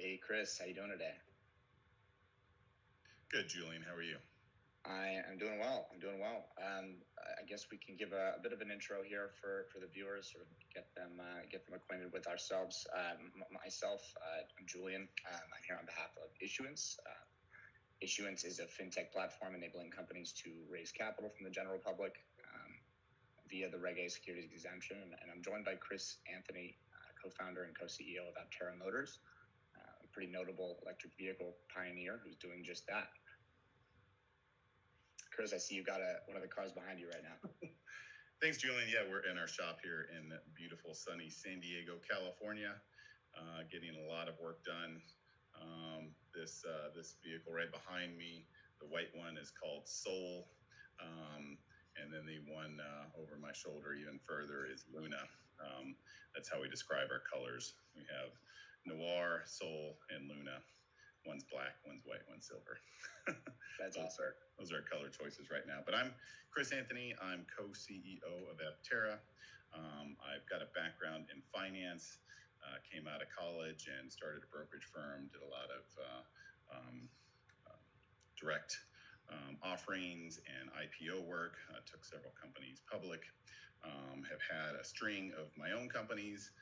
Hey, Chris, how you doing today? Good, Julian. How are you? I am doing well. I guess we can give a bit of an intro here for the viewers, sort of get them acquainted with ourselves. Myself, I'm Julian. I'm here on behalf of Issuance. Issuance is a fintech platform enabling companies to raise capital from the general public via the Reg A securities exemption. And I'm joined by Chris Anthony, co-founder and co-CEO of apteramotors, a pretty notable electric vehicle pioneer who's doing just that. Chris, I see you got one of the cars behind you right now. Thanks, Julian. Yeah, we're in our shop here in beautiful, sunny San Diego, California, getting a lot of work done. This vehicle right behind me, the white one, is called Soul, and then the one over my shoulder even further is Luna. That's how we describe our colors. We have Noir, Soul, and Luna. One's black, one's white, one's silver. That's awesome. Those are our color choices right now. But I'm Chris Anthony. I'm co-CEO of Aptera. I've got a background in finance. Came out of college and started a brokerage firm. Did a lot of direct offerings and IPO work. Took several companies public. Have had a string of my own companies.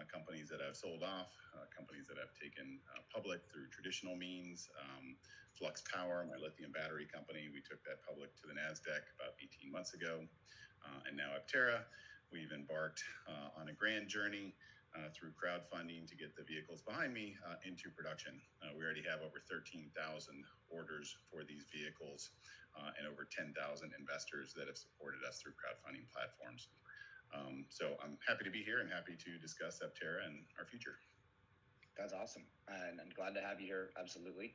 Companies that I've sold off, companies that I've taken public through traditional means. Flux Power, my lithium battery company, we took that public to the NASDAQ about 18 months ago. And now Aptera, we've embarked on a grand journey through crowdfunding to get the vehicles behind me into production. We already have over 13,000 orders for these vehicles and over 10,000 investors that have supported us through crowdfunding platforms. So I'm happy to be here and happy to discuss Aptera and our future. That's awesome. And I'm glad to have you here. Absolutely.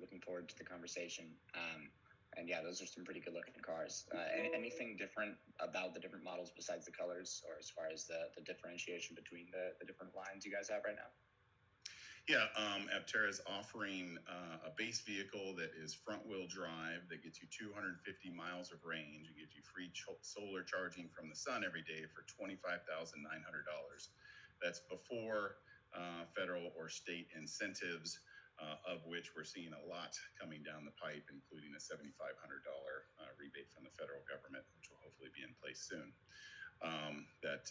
Looking forward to the conversation. And yeah, those are some pretty good looking cars. Anything different about the different models besides the colors, or as far as the differentiation between the different lines you guys have right now? Yeah, Aptera is offering a base vehicle that is front-wheel drive that gets you 250 miles of range. It gives you free solar charging from the sun every day for $25,900. That's before federal or state incentives, of which we're seeing a lot coming down the pipe, including a $7,500 rebate from the federal government, which will hopefully be in place soon. That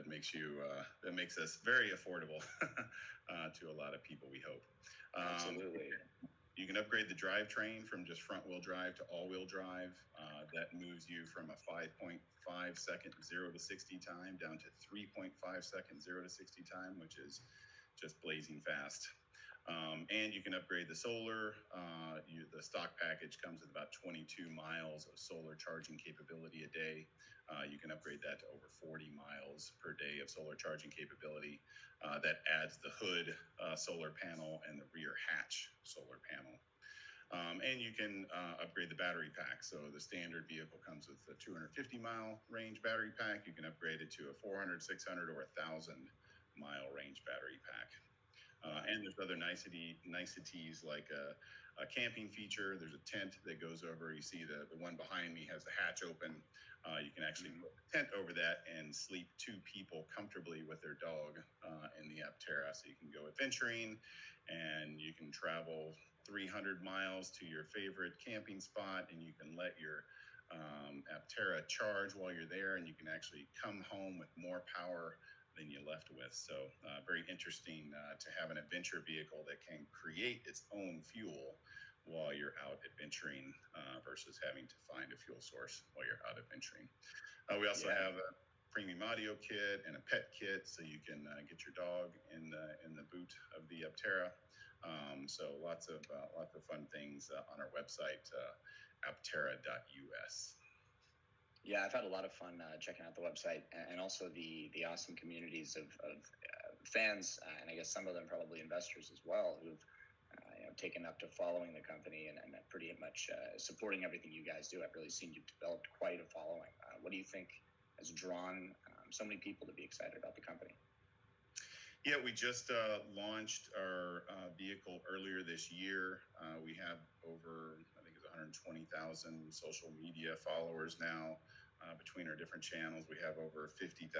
makes us very affordable to a lot of people, we hope. Absolutely. You can upgrade the drivetrain from just front-wheel drive to all-wheel drive. That moves you from a 5.5 second 0 to 60 time down to 3.5 second 0 to 60 time, which is just blazing fast. And you can upgrade the solar. The stock package comes with about 22 miles of solar charging capability a day. You can upgrade that to over 40 miles per day of solar charging capability. That adds the hood solar panel and the rear hatch solar panel. And you can upgrade the battery pack. So the standard vehicle comes with a 250 mile range battery pack. You can upgrade it to a 400, 600, or 1,000 mile range battery pack. And there's other niceties like a camping feature. There's a tent that goes over. You see the one behind me has the hatch open. You can actually put a tent over that and sleep two people comfortably with their dog in the Aptera. So you can go adventuring and you can travel 300 miles to your favorite camping spot, and you can let your Aptera charge while you're there, and you can actually come home with more power than you left with. So very interesting to have an adventure vehicle that can create its own fuel while you're out adventuring versus having to find a fuel source while you're out adventuring. We also have a premium audio kit and a pet kit, so you can get your dog in the boot of the Aptera. So lots of fun things on our website, aptera.us. Yeah, I've had a lot of fun checking out the website, and also the awesome communities of fans, and I guess some of them probably investors as well, who've taken up to following the company and pretty much supporting everything you guys do. I've really seen you've developed quite a following. What do you think has drawn so many people to be excited about the company? Yeah, we just launched our vehicle earlier this year. We have over, I think it's 120,000 social media followers now between our different channels. We have over 50,000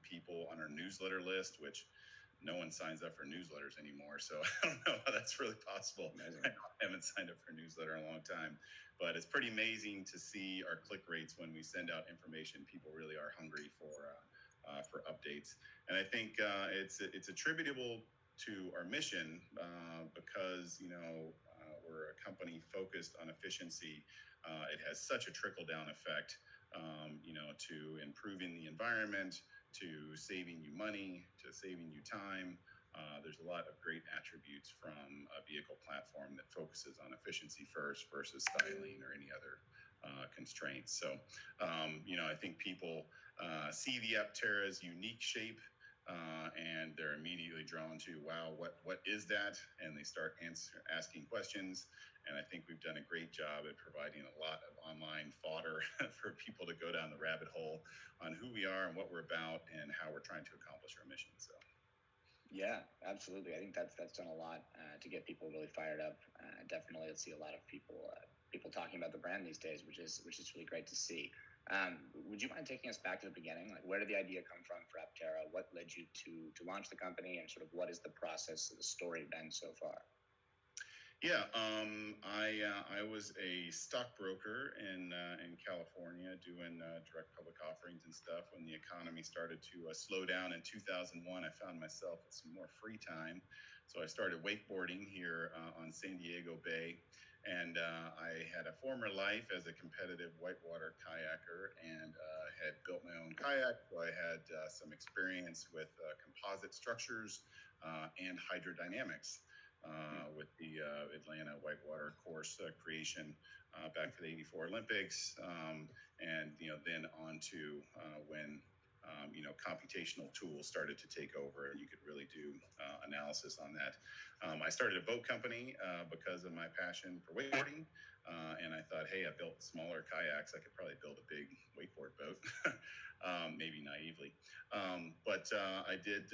people on our newsletter list, which no one signs up for newsletters anymore. So I don't know how that's really possible. Amazing. I haven't signed up for a newsletter in a long time, but it's pretty amazing to see our click rates when we send out information. People really are hungry for updates, and I think it's attributable to our mission because we're a company focused on efficiency. It has such a trickle down effect, to improving the environment, to saving you money, to saving you time. There's a lot of great attributes from a vehicle platform that focuses on efficiency first versus styling or any other constraints. So, I think people see the Aptera's unique shape and they're immediately drawn to, wow, what is that? And they start asking questions. And I think we've done a great job at providing a lot of online fodder for people to go down the rabbit hole on who we are and what we're about and how we're trying to accomplish our mission. So. Yeah, absolutely. I think that's done a lot to get people really fired up. Definitely, let's see a lot of people talking about the brand these days, which is really great to see. Would you mind taking us back to the beginning? Like, where did the idea come from for Aptera? What led you to launch the company, and sort of what is the process, the story been so far? Yeah, I was a stockbroker in California doing direct public offerings and stuff. When the economy started to slow down in 2001, I found myself with some more free time. So I started wakeboarding here on San Diego Bay. And I had a former life as a competitive whitewater kayaker and had built my own kayak. So I had some experience with composite structures and hydrodynamics. With the Atlanta whitewater course creation back for the '84 Olympics, and then on to when computational tools started to take over, and you could really do analysis on that. I started a boat company because of my passion for wakeboarding, and I thought, hey, I built smaller kayaks. I could probably build a big wakeboard boat, maybe naively. But I did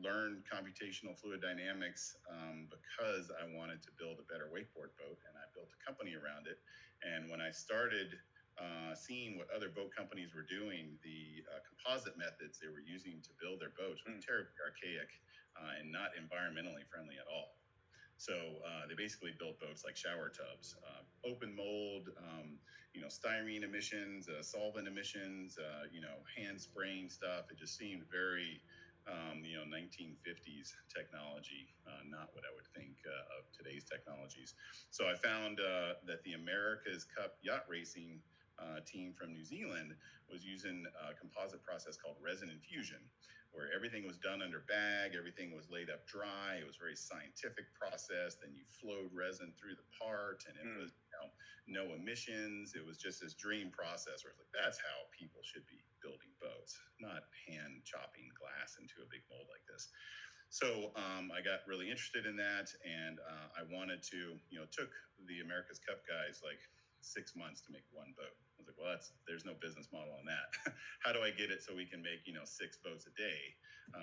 learn computational fluid dynamics because I wanted to build a better wakeboard boat, and I built a company around it. And when I started seeing what other boat companies were doing, the composite methods they were using to build their boats were terribly archaic and not environmentally friendly at all. So they basically built boats like shower tubs, open mold, styrene emissions, solvent emissions, hand spraying stuff. It just seemed very 1950s technology, not what I would think of today's technologies. So I found that the America's Cup yacht racing team from New Zealand was using a composite process called resin infusion, where everything was done under bag, everything was laid up dry. It was a very scientific process. Then you flowed resin through the part, and it was no emissions. It was just this dream process where it's like, that's how people should be building boats, not hand chopping glass into a big mold like this. So I got really interested in that, and I wanted to, took the America's Cup guys like 6 months to make one boat. I was like, well, there's no business model on that. How do I get it so we can make, 6 boats a day,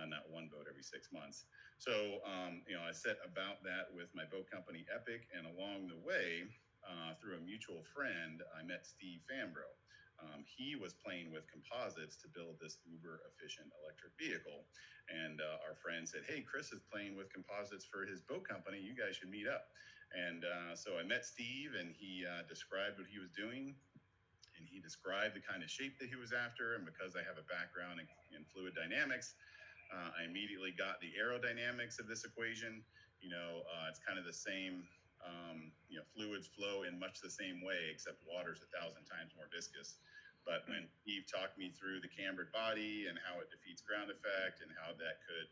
not one boat every 6 months? So, I set about that with my boat company, Epic, and along the way, through a mutual friend, I met Steve Fambro. He was playing with composites to build this uber efficient electric vehicle. And our friend said, hey, Chris is playing with composites for his boat company. You guys should meet up. And so I met Steve, and he described what he was doing. And he described the kind of shape that he was after. And because I have a background in fluid dynamics, I immediately got the aerodynamics of this equation. It's kind of the same. Fluids flow in much the same way, except water's 1,000 times more viscous. But when Steve talked me through the cambered body and how it defeats ground effect and how that could,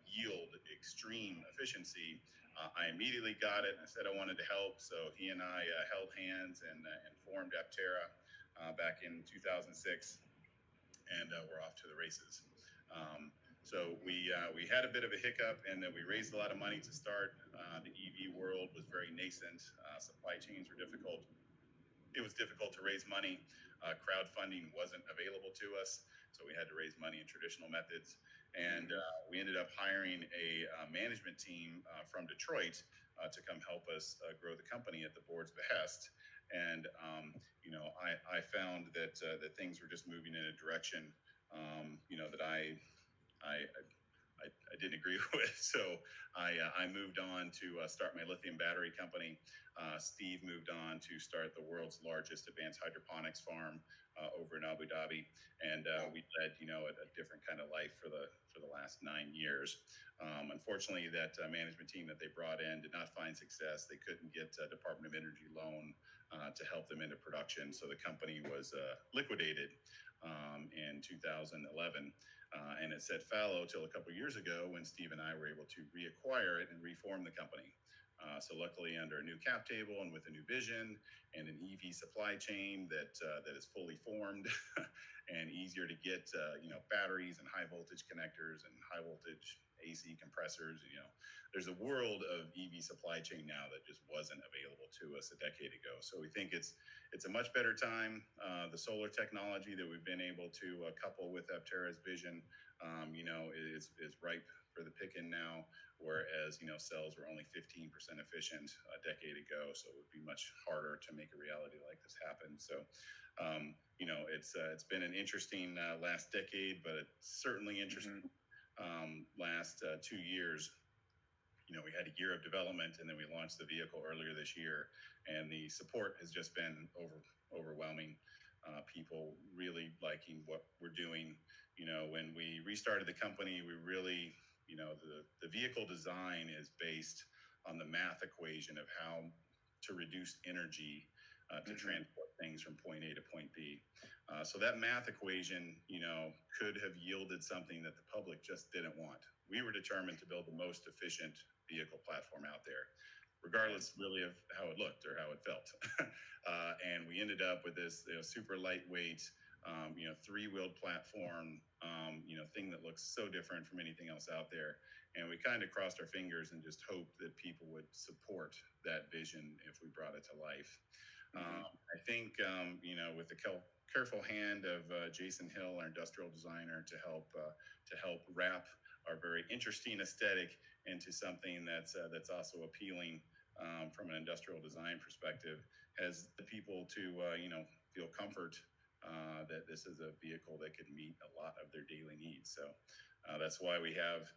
yield extreme efficiency, I immediately got it. I said I wanted to help. So he and I held hands and formed Aptera back in 2006, and we're off to the races. So we had a bit of a hiccup, and we raised a lot of money to start. The EV world was very nascent. Supply chains were difficult. It was difficult to raise money. Crowdfunding wasn't available to us, so we had to raise money in traditional methods. And we ended up hiring a management team from Detroit to come help us grow the company at the board's behest. And I found that things were just moving in a direction that I I didn't agree with. So I moved on to start my lithium battery company. Steve moved on to start the world's largest advanced hydroponics farm over in Abu Dhabi, and we led, a different kind of life for the last 9 years. Unfortunately, that management team that they brought in did not find success. They couldn't get a Department of Energy loan to help them into production, so the company was liquidated in 2011. And it sat fallow till a couple of years ago when Steve and I were able to reacquire it and reform the company. So luckily, under a new cap table and with a new vision and an EV supply chain that is fully formed and easier to get, batteries and high voltage connectors and high voltage AC compressors. There's a world of EV supply chain now that just wasn't available to us a decade ago. So we think it's a much better time. The solar technology that we've been able to couple with Aptera's vision, is ripe for the picking now, whereas, cells were only 15% efficient a decade ago. So it would be much harder to make a reality like this happen. So, it's been an interesting last decade, but it's certainly interesting last 2 years. We had a year of development, and then we launched the vehicle earlier this year, and the support has just been overwhelming. People really liking what we're doing. When we restarted the company, we really, the vehicle design is based on the math equation of how to reduce energy to transport things from point A to point B. So that math equation, could have yielded something that the public just didn't want. We were determined to build the most efficient vehicle platform out there, regardless really of how it looked or how it felt. And we ended up with this super lightweight, three-wheeled platform, thing that looks so different from anything else out there. And we kind of crossed our fingers and just hoped that people would support that vision if we brought it to life. I think, with the careful hand of Jason Hill, our industrial designer, to help wrap our very interesting aesthetic into something that's also appealing from an industrial design perspective, has the people to feel comfort that this is a vehicle that could meet a lot of their daily needs. So that's why we have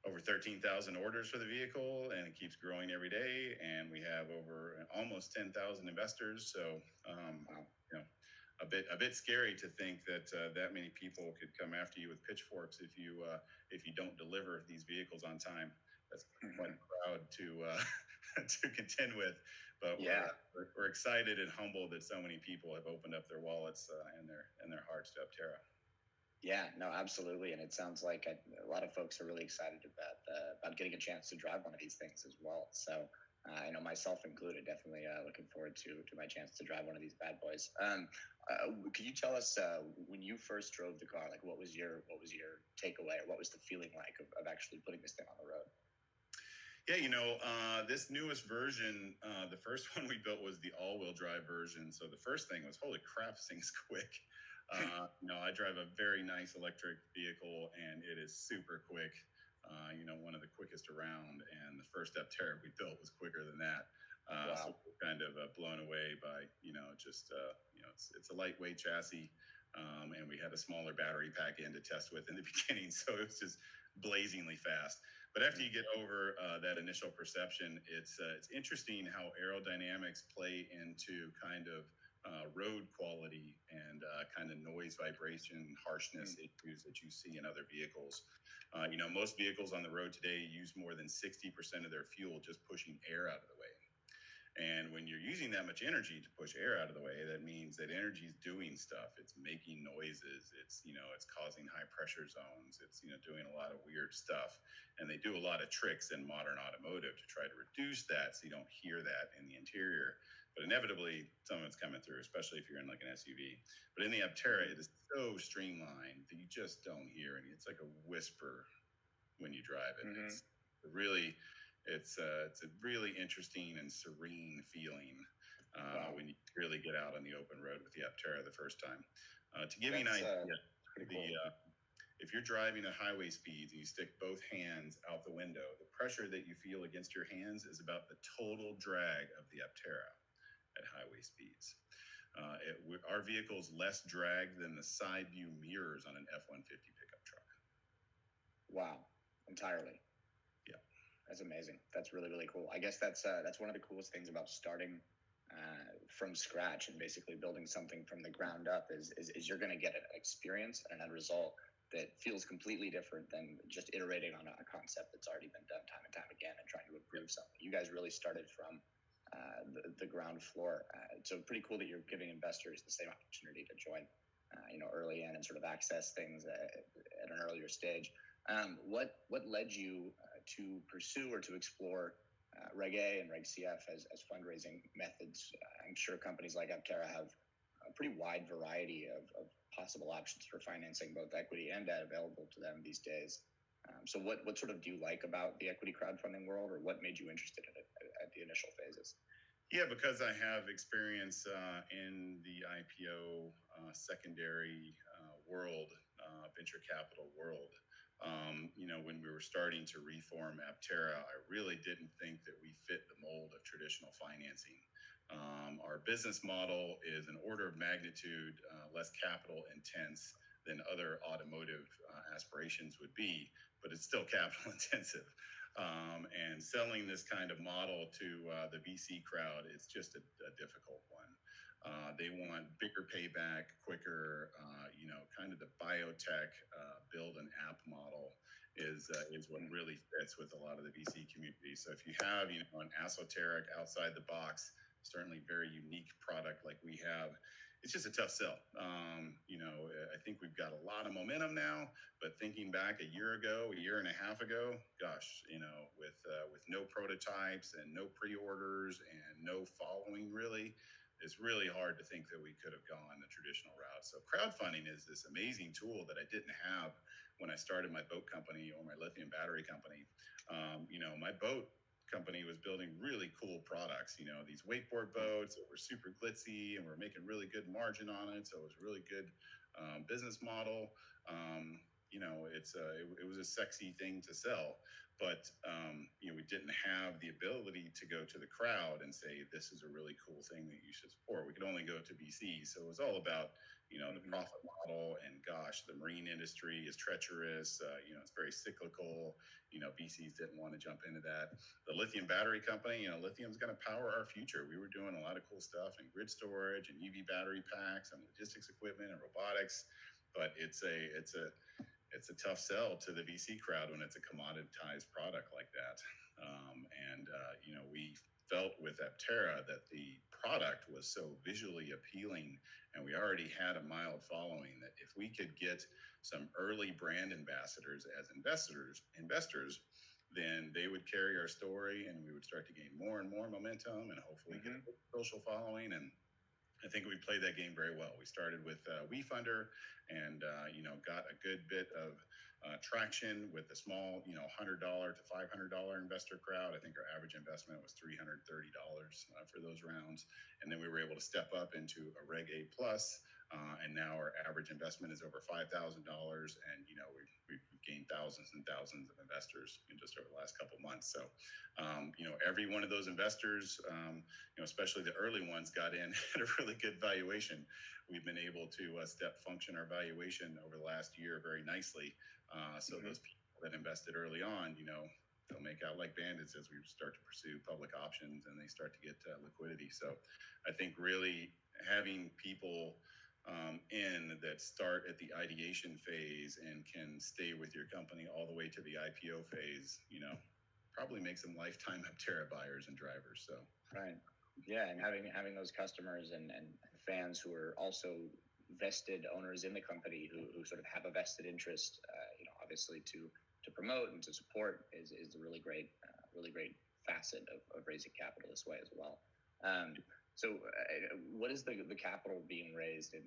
over 13,000 orders for the vehicle, and it keeps growing every day. And we have over almost 10,000 investors. So, a bit scary to think that that many people could come after you with pitchforks if you don't deliver these vehicles on time. That's quite a crowd to contend with. But we're excited and humbled that so many people have opened up their wallets and their hearts to Aptera. Yeah, no, absolutely. And it sounds like a lot of folks are really excited about getting a chance to drive one of these things as well. So I know myself included, definitely looking forward to my chance to drive one of these bad boys. Could you tell us when you first drove the car, like what was your takeaway, or what was the feeling like of actually putting this thing on the road? Yeah, this newest version, the first one we built was the all-wheel drive version. So the first thing was, holy crap, this thing's quick. I drive a very nice electric vehicle, and it is super quick. One of the quickest around. And the first Aptera we built was quicker than that. Wow. So we're kind of blown away by, it's a lightweight chassis. And we had a smaller battery pack in to test with in the beginning. So it was just blazingly fast. But after you get over that initial perception, it's interesting how aerodynamics play into kind of road quality and kind of noise, vibration, harshness issues that you see in other vehicles. Most vehicles on the road today use more than 60% of their fuel just pushing air out of the way. And when you're using that much energy to push air out of the way, that means that energy is doing stuff. It's making noises. It's causing high pressure zones. It's, doing a lot of weird stuff. And they do a lot of tricks in modern automotive to try to reduce that so you don't hear that in the interior. But inevitably, some of it's coming through, especially if you're in like an SUV. But in the Aptera, it is so streamlined that you just don't hear any. It's like a whisper when you drive it. It's really... It's a really interesting and serene feeling when you really get out on the open road with the Aptera the first time. To give you an idea, if you're driving at highway speeds and you stick both hands out the window, the pressure that you feel against your hands is about the total drag of the Aptera at highway speeds. Our vehicle is less drag than the side view mirrors on an F-150 pickup truck. Wow. entirely. Yeah, that's amazing. That's really, really cool. I guess that's one of the coolest things about starting from scratch and basically building something from the ground up is you're going to get an experience and an end result that feels completely different than just iterating on a concept that's already been done time and time again and trying to improve something. You guys really started from the ground floor. So pretty cool that you're giving investors the same opportunity to join, early in and sort of access things at an earlier stage. What led you to pursue or to explore Reg A and Reg CF as fundraising methods? I'm sure companies like Aptera have a pretty wide variety of possible options for financing both equity and debt available to them these days. So what sort of do you like about the equity crowdfunding world, or what made you interested in it at the initial phases? Yeah, because I have experience in the IPO secondary world, venture capital world. When we were starting to reform Aptera, I really didn't think that we fit the mold of traditional financing. Our business model is an order of magnitude less capital intense than other automotive aspirations would be, but it's still capital intensive. And selling this kind of model to the VC crowd is just a difficult one. They want bigger payback, quicker, kind of the biotech build an app model is what really fits with a lot of the VC community. So if you have, an esoteric outside the box, certainly very unique product like we have, it's just a tough sell. I think we've got a lot of momentum now, but thinking back a year and a half ago, gosh, with no prototypes and no pre-orders and no following really, it's really hard to think that we could have gone the traditional route. So crowdfunding is this amazing tool that I didn't have when I started my boat company or my lithium battery company. My boat company was building really cool products, these wakeboard boats that were super glitzy and we're making really good margin on it. So it was a really good business model. It was a sexy thing to sell, but we didn't have the ability to go to the crowd and say, this is a really cool thing that you should support. We could only go to VC. So it was all about, the profit model, and gosh, the marine industry is treacherous. It's very cyclical. VCs didn't want to jump into that. The lithium battery company, lithium's going to power our future. We were doing a lot of cool stuff in grid storage and EV battery packs and logistics equipment and robotics, but it's a tough sell to the VC crowd when it's a commoditized product like that. We felt with Aptera that the product was so visually appealing and we already had a mild following that if we could get some early brand ambassadors as investors, then they would carry our story and we would start to gain more and more momentum and hopefully get a social following. And I think we played that game very well. We started with WeFunder and, got a good bit of traction with the small, $100 to $500 investor crowd. I think our average investment was $330 for those rounds. And then we were able to step up into a Reg A plus. And now our average investment is over $5,000. And, we've gained thousands and thousands of investors just over the last couple of months. So, every one of those investors, especially the early ones, got in at a really good valuation. We've been able to step function our valuation over the last year very nicely. So those people that invested early on, they'll make out like bandits as we start to pursue public options and they start to get liquidity. So I think really having people in that start at the ideation phase and can stay with your company all the way to the IPO phase, probably makes them lifetime Aptera buyers and drivers. So right. Yeah, and having those customers and fans who are also vested owners in the company who sort of have a vested interest, obviously to promote and to support is a really great facet of raising capital this way as well. So what is the capital being raised in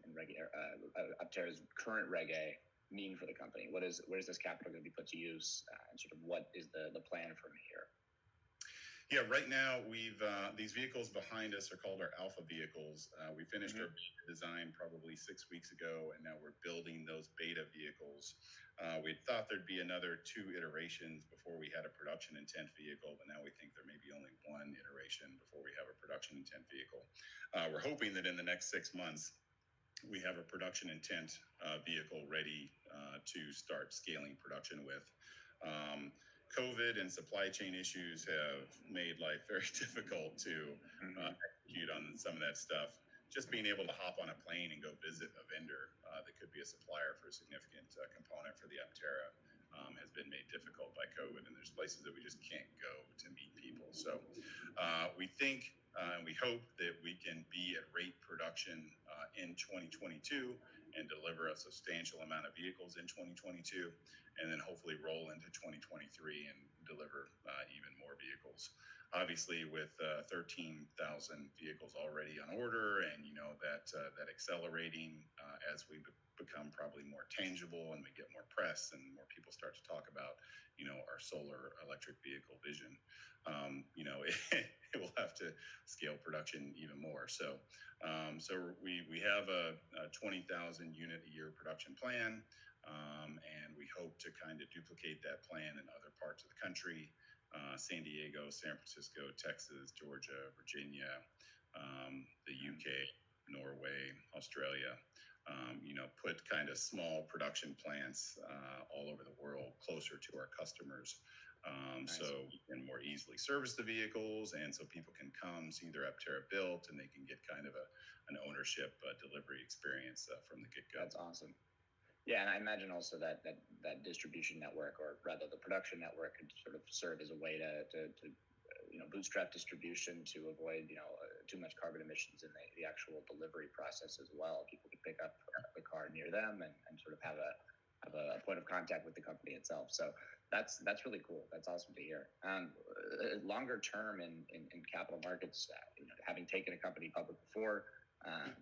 Aptera's current Reg A mean for the company? Where's this capital going to be put to use, and sort of what is the plan from here? Yeah, right now we've these vehicles behind us are called our alpha vehicles. We finished our beta design probably 6 weeks ago, and now we're building those beta vehicles. We thought there'd be another 2 iterations before we had a production intent vehicle, but now we think there may be only 1 iteration before we have a production intent vehicle. We're hoping that in the next 6 months we have a production intent vehicle ready to start scaling production with. COVID and supply chain issues have made life very difficult to execute on some of that stuff. Just being able to hop on a plane and go visit a vendor that could be a supplier for a significant component for the Aptera has been made difficult by COVID, and there's places that we just can't go to meet people. So we think and we hope that we can be at rate production in 2022 and deliver a substantial amount of vehicles in 2022, and then hopefully roll into 2023 and deliver even more vehicles. Obviously, with 13,000 vehicles already on order, and that accelerating as we become probably more tangible and we get more press and more people start to talk about our solar electric vehicle vision, it will have to scale production even more. So we have a 20,000 unit a year production plan, and we hope to kind of duplicate that plan in other parts of the country. San Diego, San Francisco, Texas, Georgia, Virginia, the UK, Norway, Australia, put kind of small production plants all over the world closer to our customers. Nice. So we can more easily service the vehicles, and so people can come see their Aptera built, and they can get kind of an ownership delivery experience from the get-go. That's awesome. Yeah, and I imagine also that distribution network, or rather the production network, could sort of serve as a way to bootstrap distribution to avoid too much carbon emissions in the actual delivery process as well. People can pick up the car near them and sort of have a point of contact with the company itself. So that's really cool. That's awesome to hear. Longer term in capital markets, having taken a company public before,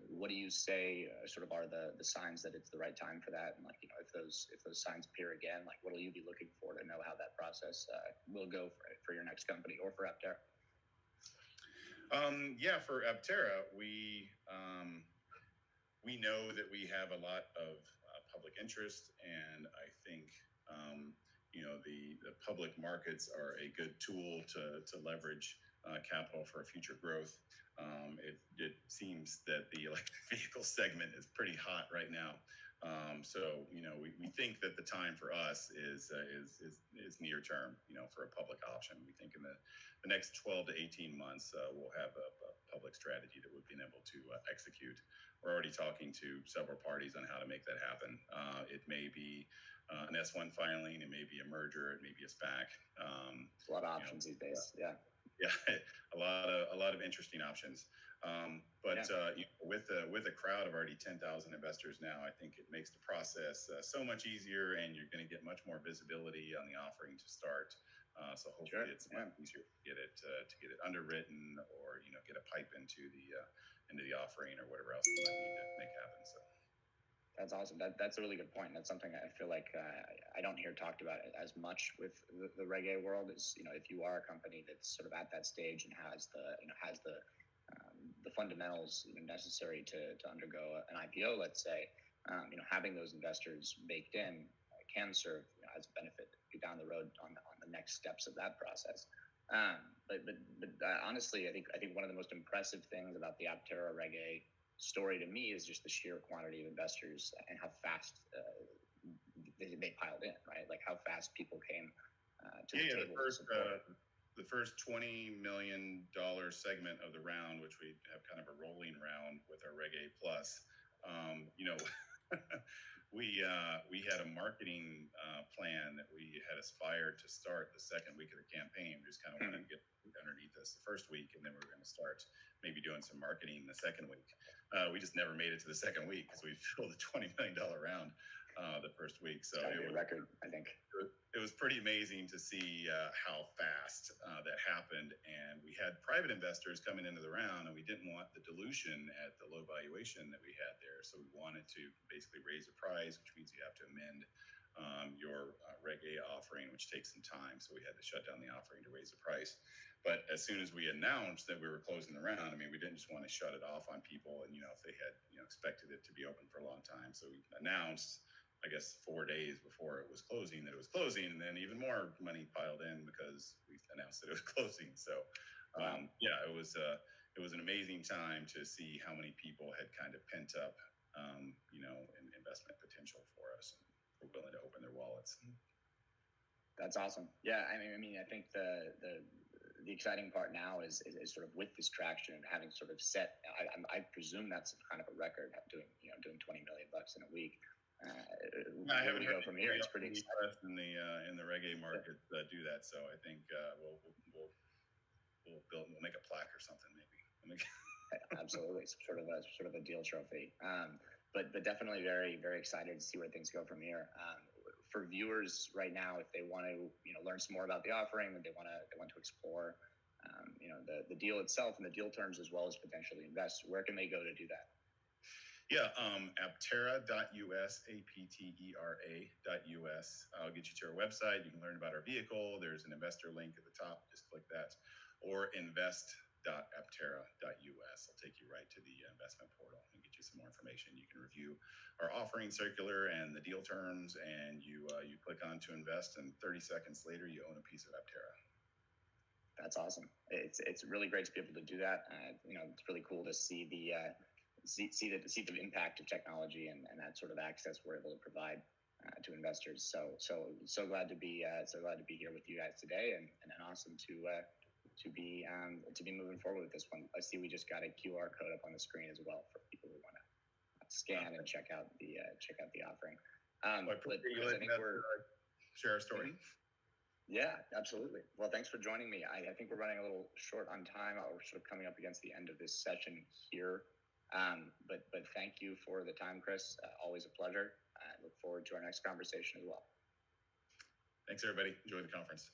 what do you say sort of are the signs that it's the right time for that? And if those signs appear again, what will you be looking for to know how that process will go for your next company or for Aptera? For Aptera, we know that we have a lot of public interest, and I think the public markets are a good tool to leverage capital for future growth. It seems that the electric vehicle segment is pretty hot right now. So we think that the time for us is near term, for a public option. We think in the next 12 to 18 months, we'll have a public strategy that we've been able to execute. We're already talking to several parties on how to make that happen. It may be an S1 filing, it may be a merger, it may be a SPAC. A lot of options these days. Yeah, a lot of interesting options. With a crowd of already 10,000 investors now, I think it makes the process so much easier, and you're going to get much more visibility on the offering to start. So hopefully it's much easier to get it underwritten, or get a pipe into the offering, or whatever else we might need to make happen. So. That's awesome. That's a really good point. That's something I feel like I don't hear talked about as much with the Reg A world. Is if you are a company that's sort of at that stage and has the fundamentals necessary to undergo an IPO, let's say, having those investors baked in can serve as a benefit down the road on the next steps of that process. But honestly, I think one of the most impressive things about the Aptera Reg A story to me is just the sheer quantity of investors and how fast they piled in, right? Like how fast people came to the table. The first $20 million segment of the round, which we have kind of a rolling round with our Reg A plus, we had a marketing plan that we had aspired to start the second week of the campaign. We just kind of wanted to get underneath us the first week, and then we were going to start maybe doing some marketing the second week. We just never made it to the second week because we filled a $20 million round the first week. So it was a record, I think. It was pretty amazing to see how fast that happened. And we had private investors coming into the round, and we didn't want the dilution at the low valuation that we had there. So we wanted to basically raise the price, which means you have to amend your Reg A offering, which takes some time. So we had to shut down the offering to raise the price. But as soon as we announced that we were closing the round, we didn't just want to shut it off on people, and if they had expected it to be open for a long time. So we announced, I guess, 4 days before it was closing that it was closing, and then even more money piled in because we announced that it was closing. So it was an amazing time to see how many people had kind of pent up investment potential for us, and were willing to open their wallets. That's awesome. Yeah, I mean, I think the exciting part now is sort of with this traction and having sort of set. I presume that's kind of a record, doing $20 million in a week. I Where haven't we heard go from here? It's pretty exciting. in the reggae market do that. So I think we'll make a plaque or something maybe. Absolutely, sort of a deal trophy. But definitely very, very excited to see where things go from here. For viewers right now, if they want to learn some more about the offering, and they want to explore the deal itself and the deal terms, as well as potentially invest, where can they go to do that? Yeah, aptera.us, aptera.us. I'll get you to our website. You can learn about our vehicle. There's an investor link at the top. Just click that. Or invest.aptera.us. I'll take you right to the investment portal and get you some more information. You can review our offering circular and the deal terms, and you click on to invest, and 30 seconds later, you own a piece of Aptera. That's awesome. It's really great to be able to do that. It's really cool to see the see the impact of technology and that sort of access we're able to provide to investors. So glad to be here with you guys today, and awesome to be moving forward with this one. I see we just got a QR code up on the screen as well for people who want to scan and check out the offering. I think we're share our story. Yeah, absolutely. Well, thanks for joining me. I think we're running a little short on time. We're sort of coming up against the end of this session here. But thank you for the time, Chris. Always a pleasure. I look forward to our next conversation as well. Thanks, everybody. Enjoy the conference.